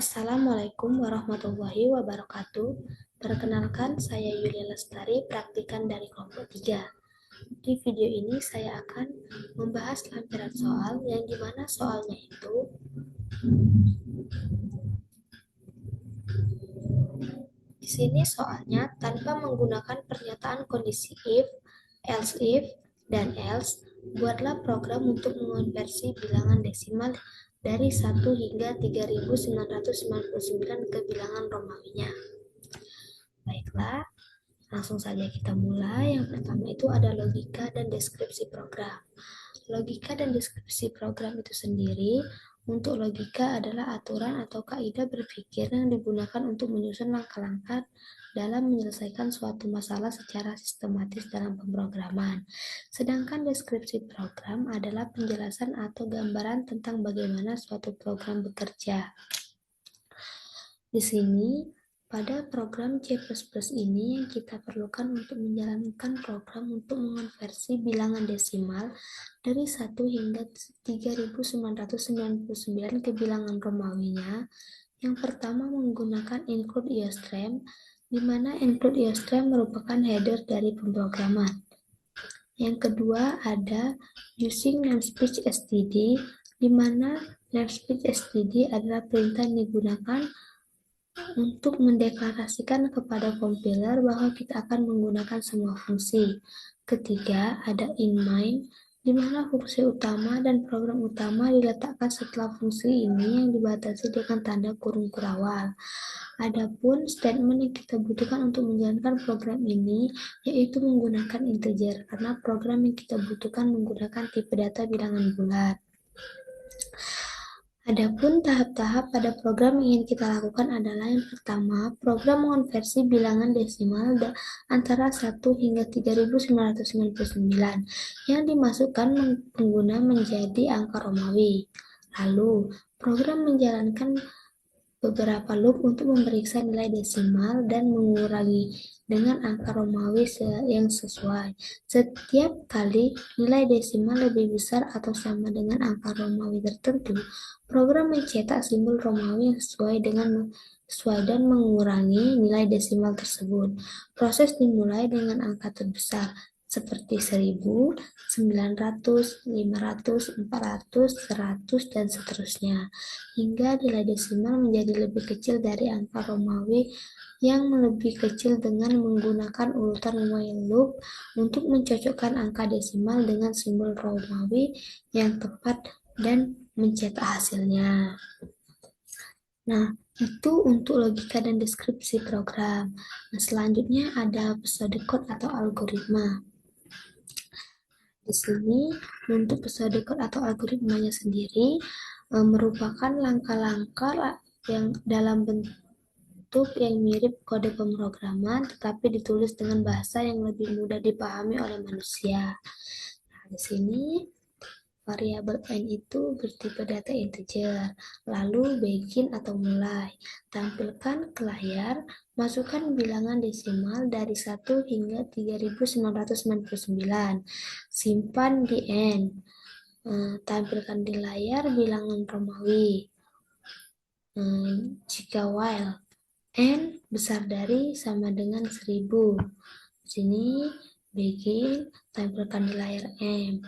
Assalamualaikum warahmatullahi wabarakatuh. Perkenalkan, saya Yulia Lestari, praktikan dari kelompok 3. Di video ini saya akan membahas lampiran soal yang dimana soalnya itu di sini soalnya tanpa menggunakan pernyataan kondisi if, else if, dan else, buatlah program untuk mengonversi bilangan desimal dari 1 hingga 3999 ke bilangan Romawinya. Baiklah, langsung saja kita mulai. Yang pertama itu ada logika dan deskripsi program. Logika dan deskripsi program itu sendiri, untuk logika adalah aturan atau kaidah berpikir yang digunakan untuk menyusun langkah-langkah dalam menyelesaikan suatu masalah secara sistematis dalam pemrograman. Sedangkan deskripsi program adalah penjelasan atau gambaran tentang bagaimana suatu program bekerja. Di sini, pada program C++ ini yang kita perlukan untuk menjalankan program untuk mengonversi bilangan desimal dari 1 hingga 3999 ke bilangan Romawinya. Yang pertama menggunakan include IOSTREM, di mana include IOSTREM merupakan header dari pemrograman. Yang kedua ada using namespace std, di mana namespace std adalah perintah yang digunakan untuk mendeklarasikan kepada kompiler bahwa kita akan menggunakan semua fungsi. Ketiga, ada in main, di mana fungsi utama dan program utama diletakkan setelah fungsi ini yang dibatasi dengan tanda kurung kurawal. Adapun statement yang kita butuhkan untuk menjalankan program ini yaitu menggunakan integer, karena program yang kita butuhkan menggunakan tipe data bilangan bulat. Adapun tahap-tahap pada program yang ingin kita lakukan adalah yang pertama, program mengonversi bilangan desimal antara 1 hingga 3999 yang dimasukkan pengguna menjadi angka Romawi. Lalu, program menjalankan beberapa loop untuk memeriksa nilai desimal dan mengurangi dengan angka Romawi yang sesuai. Setiap kali nilai desimal lebih besar atau sama dengan angka Romawi tertentu, program mencetak simbol Romawi yang sesuai dan mengurangi nilai desimal tersebut. Proses dimulai dengan angka terbesar, seperti 1000, 900, 500, 400, 100, dan seterusnya, hingga nilai desimal menjadi lebih kecil dari angka Romawi yang lebih kecil dengan menggunakan urutan while loop untuk mencocokkan angka desimal dengan simbol Romawi yang tepat dan mencetak hasilnya. Nah, itu untuk logika dan deskripsi program. Nah, selanjutnya ada pseudocode atau algoritma. Di sini, untuk pseudocode atau algoritmanya sendiri merupakan langkah-langkah yang dalam bentuk yang mirip kode pemrograman, tetapi ditulis dengan bahasa yang lebih mudah dipahami oleh manusia. Nah, di sini variabel n itu bertipe data integer, lalu begin atau mulai. Tampilkan ke layar, masukkan bilangan desimal dari 1 hingga 3999. Simpan di n. Tampilkan di layar bilangan Romawi. Jika while n besar dari sama dengan 1000. Di sini begin, tampilkan di layar m.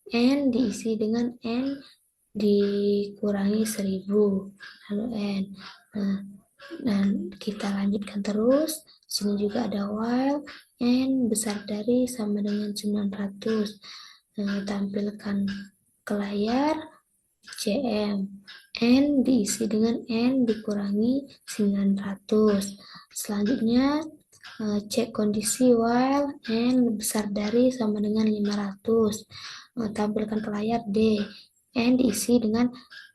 N diisi dengan N dikurangi 1000, lalu N. Dan kita lanjutkan terus. Sini juga ada while N besar dari sama dengan 900. Tampilkan ke layar CM. N diisi dengan N dikurangi 900. Selanjutnya cek kondisi while N besar dari sama dengan 500. Tampilkan ke layar D. N diisi dengan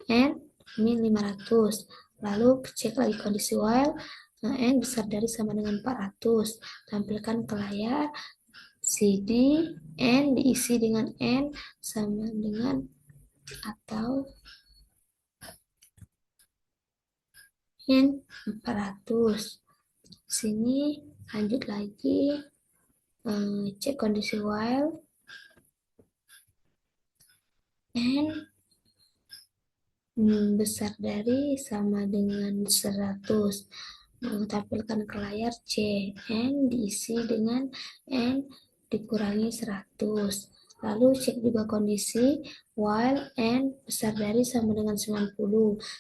N min 500. Lalu cek lagi kondisi while N besar dari sama dengan 400. Tampilkan ke layar CD. N diisi dengan N sama dengan atau N 400. Sini lanjut lagi, cek kondisi while N besar dari sama dengan 100. Tampilkan ke layar C. N diisi dengan N dikurangi 100. Lalu cek juga kondisi while N besar dari sama dengan 90.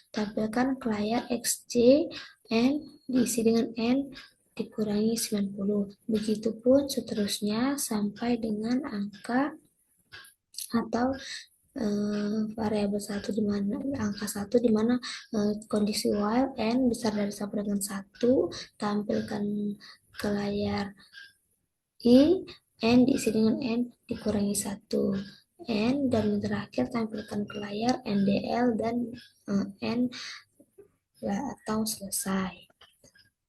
Tampilkan ke layar XC. N diisi dengan N dikurangi 90. Begitupun seterusnya sampai dengan angka atau variabel satu di mana angka satu di mana kondisi while n besar dari sama dengan satu, tampilkan ke layar i, n diisi dengan n dikurangi satu, n dan yang terakhir tampilkan ke layar ndl dan n atau selesai.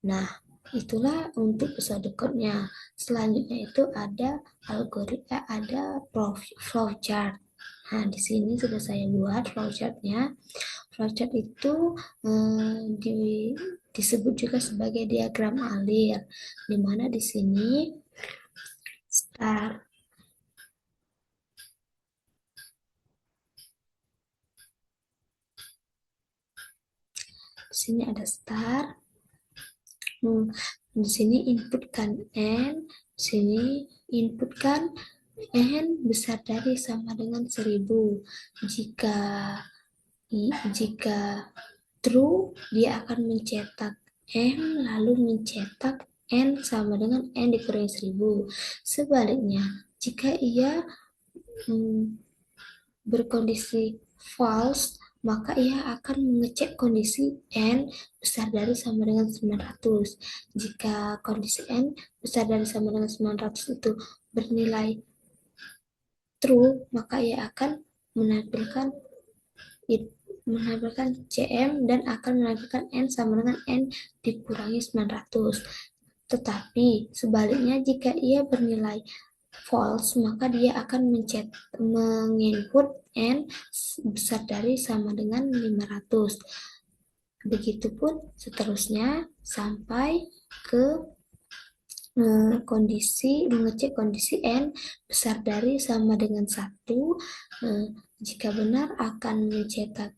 Nah, itulah untuk episode code-nya. Selanjutnya itu ada algoritma, ada flowchart. Nah, di sini sudah saya buat flowchart-nya. Flowchart itu disebut juga sebagai diagram alir, di mana di sini start. Di sini ada start. Di sini inputkan n, di sini inputkan n besar dari sama dengan 1000. Jika true, dia akan mencetak n lalu mencetak n sama dengan n dikurangi 1000. Sebaliknya, jika ia berkondisi false, maka ia akan mengecek kondisi n besar dari sama dengan 900. Jika kondisi n besar dari sama dengan 900 itu bernilai true, maka ia akan menampilkan CM dan akan menampilkan N sama dengan N dikurangi 900. Tetapi sebaliknya, jika ia bernilai false, maka dia akan menginput N besar dari sama dengan 500. Begitupun seterusnya sampai ke mengecek kondisi N besar dari sama dengan 1. Jika benar akan mencetak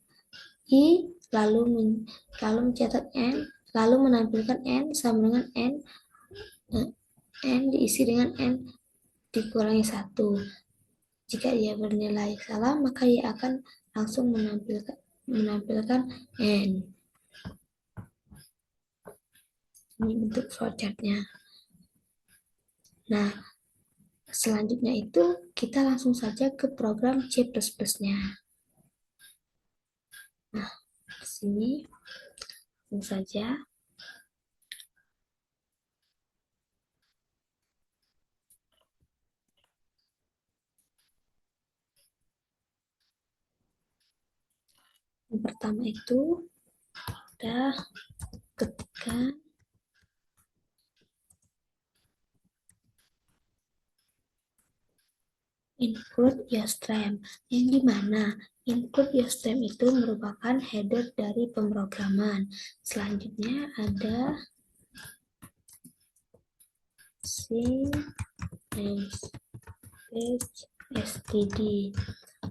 I, lalu mencetak N, lalu menampilkan N sama dengan N diisi dengan N dikurangi 1. Jika ia bernilai salah, maka ia akan langsung menampilkan N. Ini bentuk flowchart-nya. Nah, selanjutnya itu kita langsung saja ke program C++-nya. Nah, di sini langsung saja. Yang pertama itu kita ketikkan include yourstream, yang dimana include yourstream itu merupakan header dari pemrograman. Selanjutnya ada std,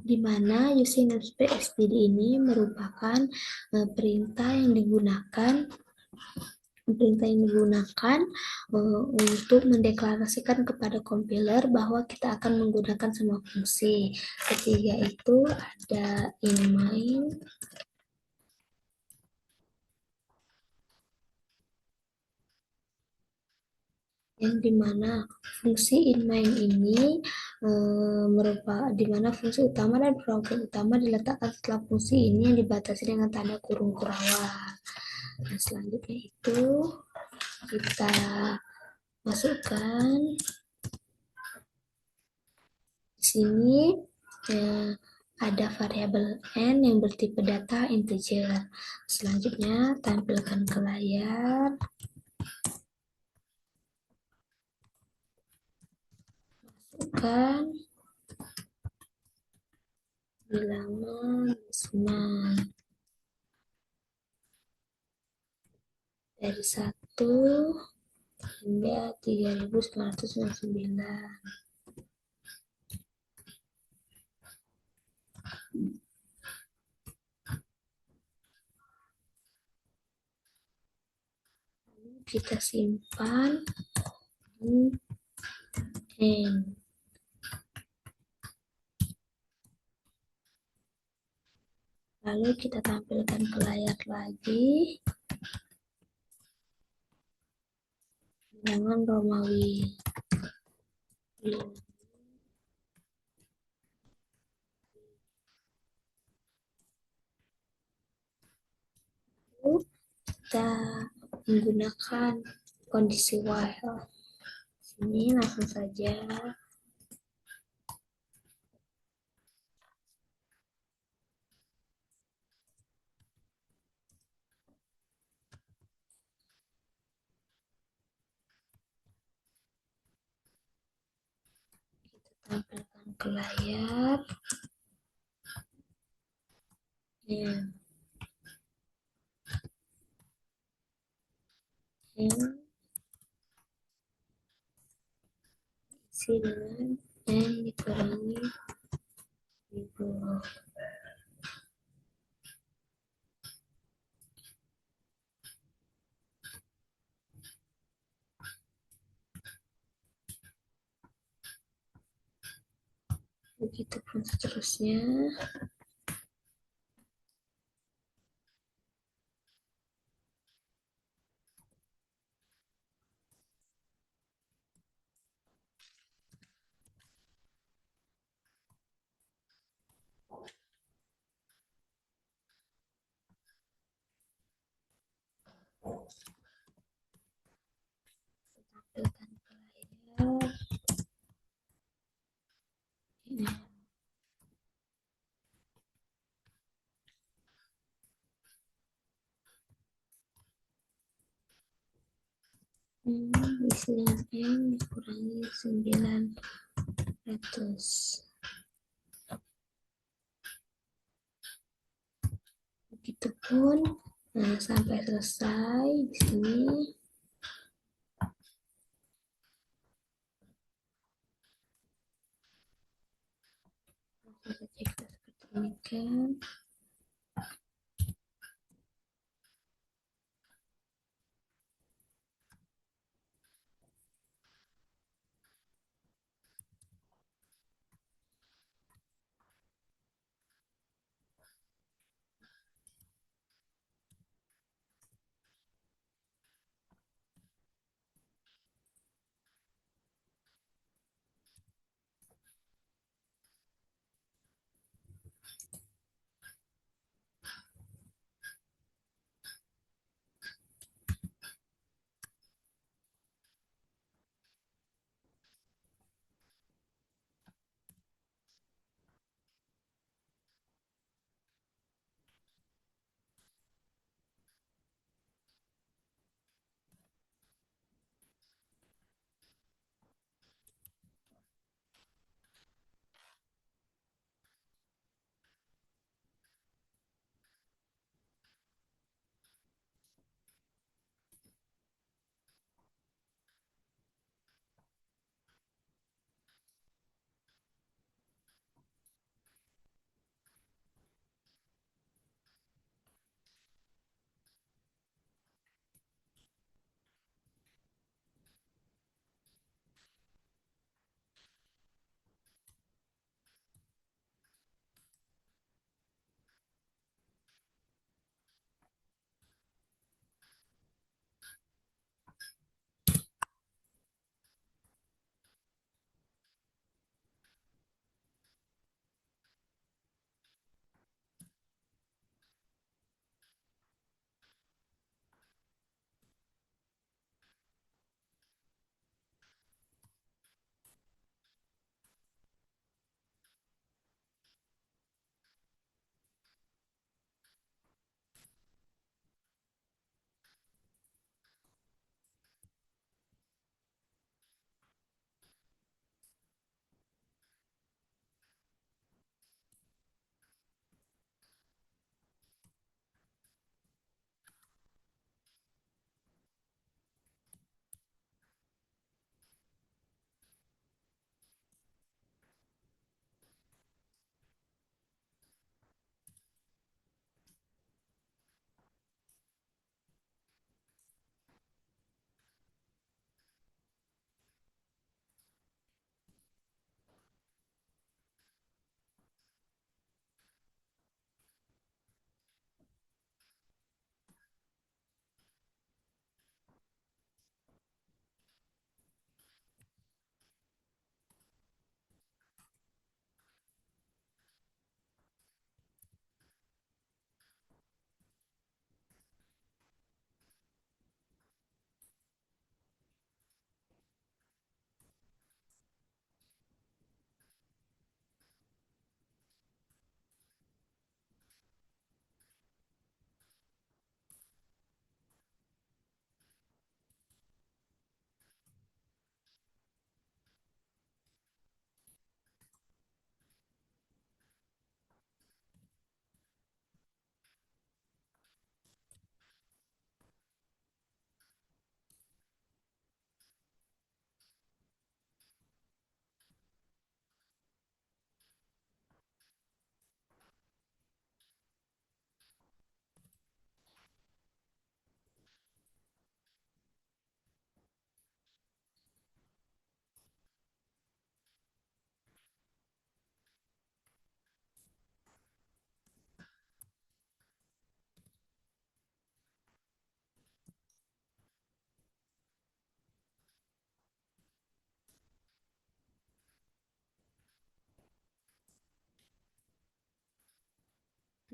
di mana using namespace std ini merupakan perintah yang digunakan untuk mendeklarasikan kepada compiler bahwa kita akan menggunakan semua fungsi. Ketiga itu ada inMain, yang dimana fungsi inMain ini merupakan dimana fungsi utama dan program utama diletakkan setelah fungsi ini yang dibatasi dengan tanda kurung kurawal. Nah, selanjutnya itu kita masukkan di sini ada variabel n yang bertipe data integer. Selanjutnya tampilkan ke layar. Masukkan bilangan desimal dari 1 hingga 3999. kita simpan di N. Lalu kita tampilkan ke layar lagi bilangan Romawi. Lalu kita menggunakan kondisi while. Sini langsung saja tampilkan ke layar. Ya, N isi dengan N dikurangi 1000. Begitupun seterusnya. Tampilkan ke layar. Ini. Isi dengan N dikurangi 900. Begitupun sampai selesai di sini. Langsung saja kita seperti ini kan.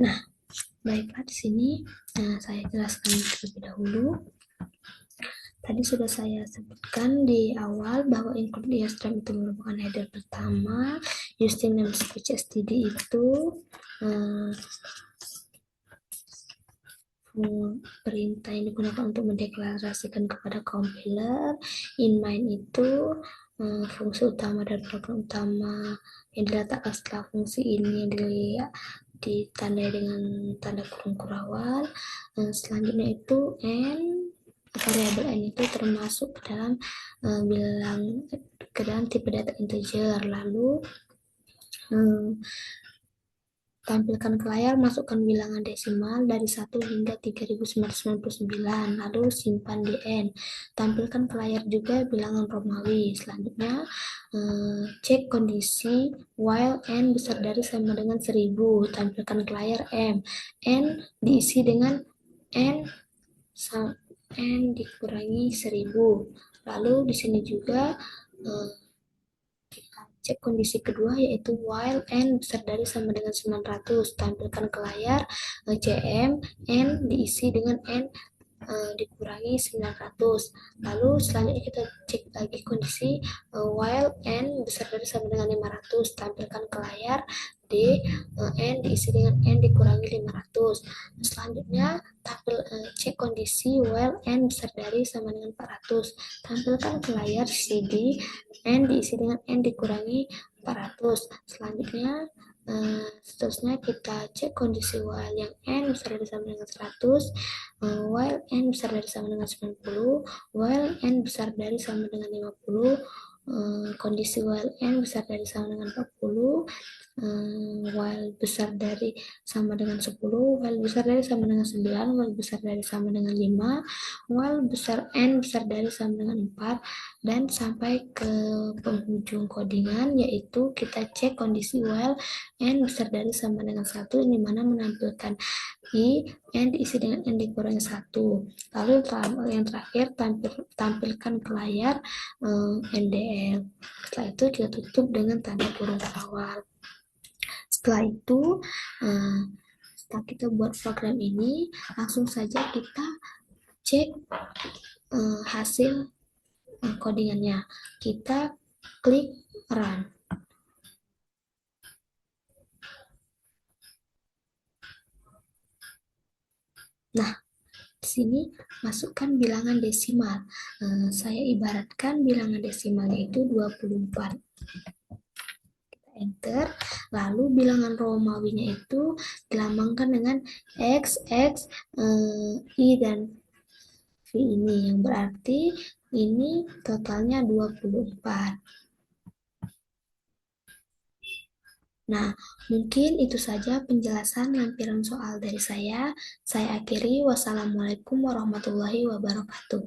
Nah, baiklah di sini saya jelaskan terlebih dahulu. Tadi sudah saya sebutkan di awal bahwa include earstream itu merupakan header pertama. Using namespace std itu uh, perintah yang digunakan untuk mendeklarasikan kepada compiler. In main itu fungsi utama dan program utama yang diletakkan setelah fungsi ini yang ditandai dengan tanda kurung kurawal. Selanjutnya itu n, variabel n itu termasuk ke dalam tipe data integer. Lalu tampilkan ke layar, masukkan bilangan desimal dari 1 hingga 3999, lalu simpan di N. Tampilkan ke layar juga bilangan Romawi. Selanjutnya, cek kondisi while N besar dari sama dengan 1000. Tampilkan ke layar M. N diisi dengan N dikurangi 1000. Lalu di sini juga cek kondisi kedua yaitu while n besar dari sama dengan 900. Tampilkan ke layar cm n diisi dengan n dikurangi 900. Lalu selanjutnya kita cek lagi kondisi while n besar dari sama dengan 500. Tampilkan ke layar d n diisi dengan n dikurangi 500. Selanjutnya cek kondisi while n besar dari sama dengan 400. Tampilkan ke layar cd n diisi dengan n dikurangi 400. Selanjutnya seterusnya kita cek kondisi while yang n besar dari sama dengan 100, while n besar dari sama dengan 90, while n besar dari sama dengan 50, kondisi while n besar dari sama dengan 40, while besar dari sama dengan 10, while besar dari sama dengan 9, while besar dari sama dengan 5, while besar n besar dari sama dengan 4, dan sampai ke penghujung codingan, yaitu kita cek kondisi while n besar dari sama dengan 1, di mana menampilkan i n diisi dengan n dikurangi 1. Lalu yang terakhir tampilkan ke layar NDL. Setelah itu kita tutup dengan tanda kurung awal. Setelah itu setelah kita buat program ini, langsung saja kita cek hasil codingannya. Kita klik run. Nah, di sini masukkan bilangan desimal. Saya ibaratkan bilangan desimalnya itu 24. Kita enter, lalu bilangan Romawinya itu dilambangkan dengan X, X, I, dan V ini, yang berarti ini totalnya 24. Nah, mungkin itu saja penjelasan lampiran soal dari saya. Saya akhiri. Wassalamualaikum warahmatullahi wabarakatuh.